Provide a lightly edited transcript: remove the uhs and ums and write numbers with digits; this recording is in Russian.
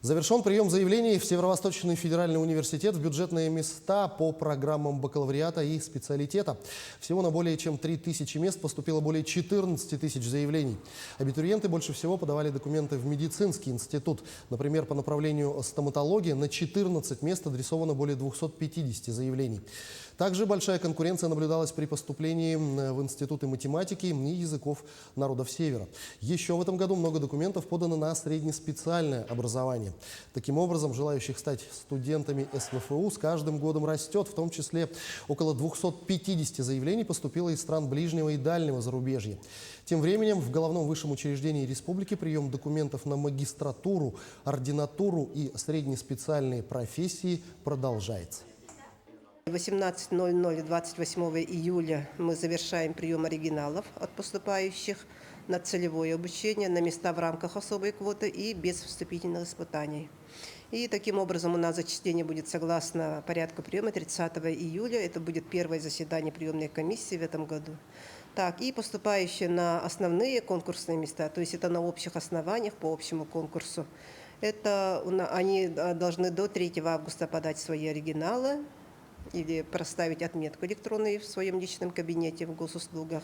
Завершен прием заявлений в Северо-Восточный федеральный университет в бюджетные места по программам бакалавриата и специалитета. Всего на более чем 3000 мест поступило более 14 тысяч заявлений. Абитуриенты больше всего подавали документы в медицинский институт. Например, по направлению стоматологии на 14 мест адресовано более 250 заявлений. Также большая конкуренция наблюдалась при поступлении в институты математики и языков народов Севера. Еще в этом году много документов подано на среднеспециальное образование. Таким образом, желающих стать студентами СВФУ с каждым годом растет. В том числе около 250 заявлений поступило из стран ближнего и дальнего зарубежья. Тем временем в Головном высшем учреждении республики прием документов на магистратуру, ординатуру и среднеспециальные профессии продолжается. 18:00 28 июля мы завершаем прием оригиналов от поступающих на целевое обучение, на места в рамках особой квоты и без вступительных испытаний. И таким образом у нас зачисление будет согласно порядку приема 30 июля. Это будет первое заседание приемной комиссии в этом году. Так, и поступающие на основные конкурсные места, то есть это на общих основаниях по общему конкурсу, это они должны до 3 августа подать свои оригиналы или проставить отметку электронную в своем личном кабинете в госуслугах.